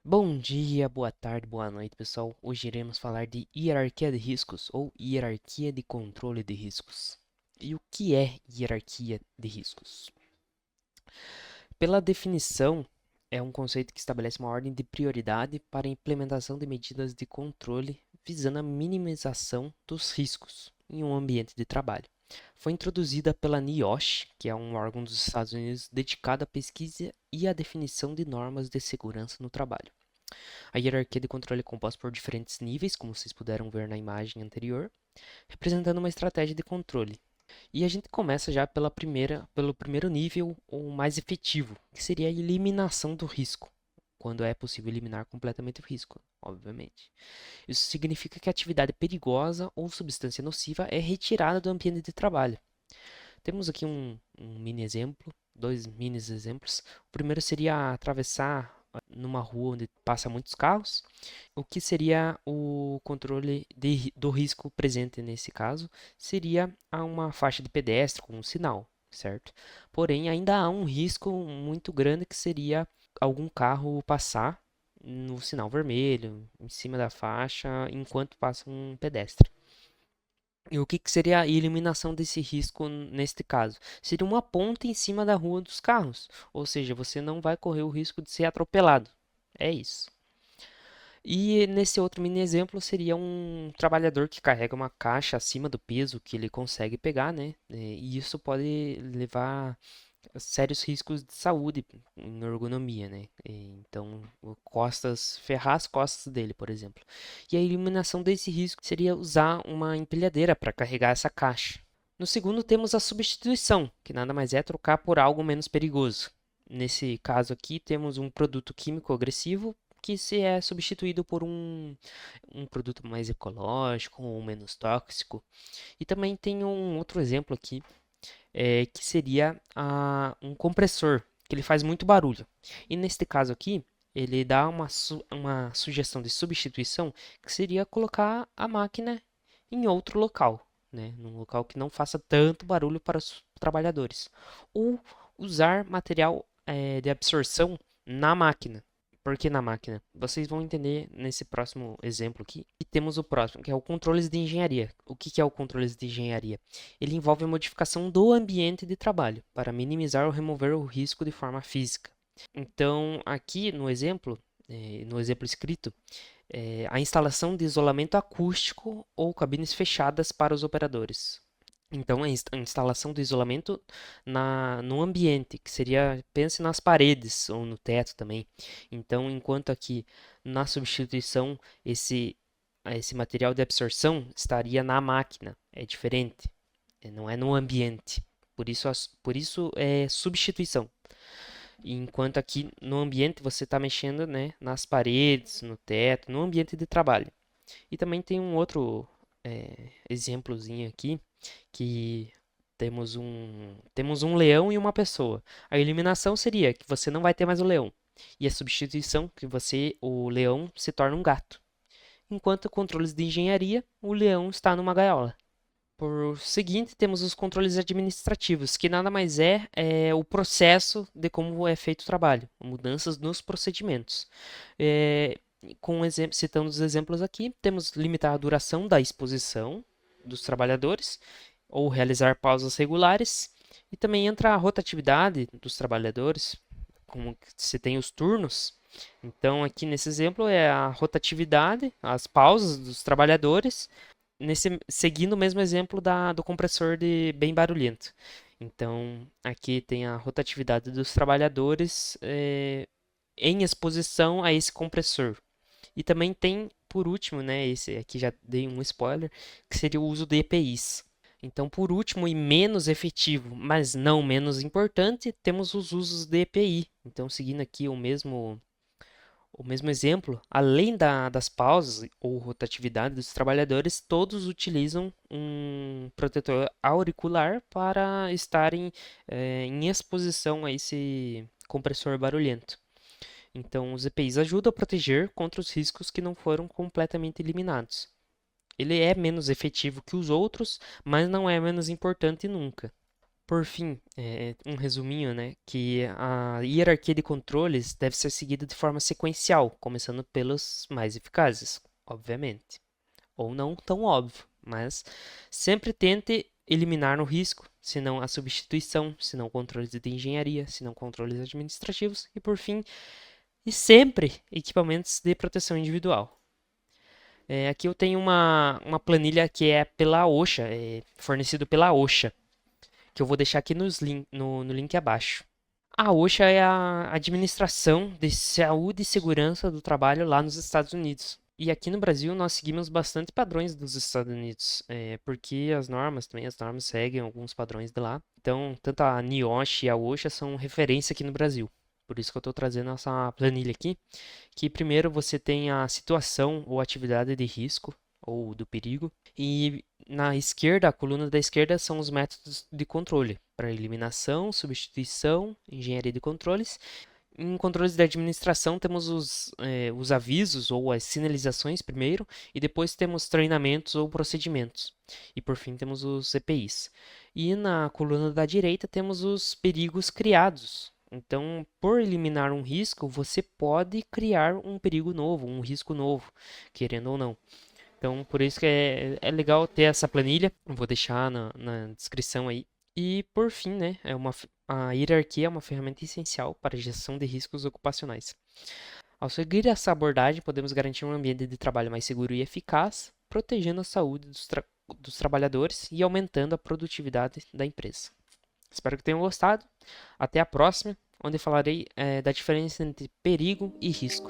Bom dia, boa tarde, boa noite, pessoal. Hoje iremos falar de hierarquia de riscos ou hierarquia de controle de riscos. E o que é hierarquia de riscos? Pela definição, é um conceito que estabelece uma ordem de prioridade para a implementação de medidas de controle visando a minimização dos riscos em um ambiente de trabalho. Foi introduzida pela NIOSH, que é um órgão dos Estados Unidos dedicado à pesquisa e à definição de normas de segurança no trabalho. A hierarquia de controle é composta por diferentes níveis, como vocês puderam ver na imagem anterior, representando uma estratégia de controle. E a gente começa já pelo primeiro nível, o mais efetivo, que seria a eliminação do risco, quando é possível eliminar completamente o risco, obviamente. Isso significa que a atividade perigosa ou substância nociva é retirada do ambiente de trabalho. Temos aqui um mini exemplo, dois mini exemplos. O primeiro seria atravessar numa rua onde passa muitos carros. O que seria o controle do risco presente nesse caso? Seria uma faixa de pedestre com um sinal, certo? Porém, ainda há um risco muito grande que seria algum carro passar no sinal vermelho, em cima da faixa, enquanto passa um pedestre. E o que seria a eliminação desse risco neste caso? Seria uma ponte em cima da rua dos carros, ou seja, você não vai correr o risco de ser atropelado. É isso. E nesse outro mini exemplo seria um trabalhador que carrega uma caixa acima do peso que ele consegue pegar, né? E isso pode levar a sérios riscos de saúde em ergonomia, né? Então, ferrar as costas dele, por exemplo. E a eliminação desse risco seria usar uma empilhadeira para carregar essa caixa. No segundo, temos a substituição, que nada mais é trocar por algo menos perigoso. Nesse caso aqui, temos um produto químico agressivo que se é substituído por um produto mais ecológico ou menos tóxico. E também tem um outro exemplo aqui, que seria um compressor, que ele faz muito barulho. E neste caso aqui, ele dá uma sugestão de substituição, que seria colocar a máquina em outro local, né? Num local que não faça tanto barulho para os trabalhadores. Ou usar material de absorção na máquina. Por que na máquina? Vocês vão entender nesse próximo exemplo aqui. E temos o próximo, que é o controles de engenharia. O que é o controles de engenharia? Ele envolve a modificação do ambiente de trabalho para minimizar ou remover o risco de forma física. Então, aqui no exemplo escrito, a instalação de isolamento acústico ou cabines fechadas para os operadores. Então, a instalação do isolamento no ambiente, que seria, pense nas paredes ou no teto também. Então, enquanto aqui na substituição, esse material de absorção estaria na máquina, é diferente, não é no ambiente. Por isso é substituição. Enquanto aqui no ambiente você está mexendo, né, nas paredes, no teto, no ambiente de trabalho. E também tem um outro exemplozinho aqui que temos um leão e uma pessoa. A eliminação seria que você não vai ter mais o leão. E a substituição que o leão se torna um gato. Enquanto controles de engenharia, o leão está numa gaiola. Por seguinte, temos os controles administrativos, que nada mais é o processo de como é feito o trabalho, mudanças nos procedimentos. É, citando os exemplos aqui, temos limitar a duração da exposição dos trabalhadores, ou realizar pausas regulares, e também entra a rotatividade dos trabalhadores, como se tem os turnos. Então, aqui nesse exemplo é a rotatividade, as pausas dos trabalhadores, seguindo o mesmo exemplo do compressor de bem barulhento. Então, aqui tem a rotatividade dos trabalhadores em exposição a esse compressor. E também tem, por último, né, esse aqui já dei um spoiler, que seria o uso de EPIs. Então, por último e menos efetivo, mas não menos importante, temos os usos de EPI. Então, seguindo aqui o mesmo exemplo, além das pausas ou rotatividade dos trabalhadores, todos utilizam um protetor auricular para estarem em exposição a esse compressor barulhento. Então, os EPIs ajudam a proteger contra os riscos que não foram completamente eliminados. Ele é menos efetivo que os outros, mas não é menos importante nunca. Por fim, um resuminho, né, que a hierarquia de controles deve ser seguida de forma sequencial, começando pelos mais eficazes, obviamente, ou não tão óbvio, mas sempre tente eliminar o risco, se não a substituição, se não controles de engenharia, se não controles administrativos e, por fim, e sempre equipamentos de proteção individual. Aqui eu tenho uma planilha que é pela OSHA, fornecido pela OSHA, que eu vou deixar aqui no link abaixo. A OSHA é a Administração de Saúde e Segurança do Trabalho lá nos Estados Unidos. E aqui no Brasil nós seguimos bastante padrões dos Estados Unidos, porque as normas seguem alguns padrões de lá. Então, tanto a NIOSH e a OSHA são referência aqui no Brasil. Por isso que eu estou trazendo essa planilha aqui, que primeiro você tem a situação ou atividade de risco ou do perigo, e na esquerda, a coluna da esquerda são os métodos de controle para eliminação, substituição, engenharia de controles. Em controles de administração temos os avisos ou as sinalizações primeiro, e depois temos treinamentos ou procedimentos. E por fim temos os EPIs. E na coluna da direita temos os perigos criados. Então, por eliminar um risco, você pode criar um perigo novo, um risco novo, querendo ou não. Então, por isso que é legal ter essa planilha. Eu vou deixar na descrição aí. E, por fim, né, a hierarquia é uma ferramenta essencial para a gestão de riscos ocupacionais. Ao seguir essa abordagem, podemos garantir um ambiente de trabalho mais seguro e eficaz, protegendo a saúde dos trabalhadores e aumentando a produtividade da empresa. Espero que tenham gostado. Até a próxima, onde falarei da diferença entre perigo e risco.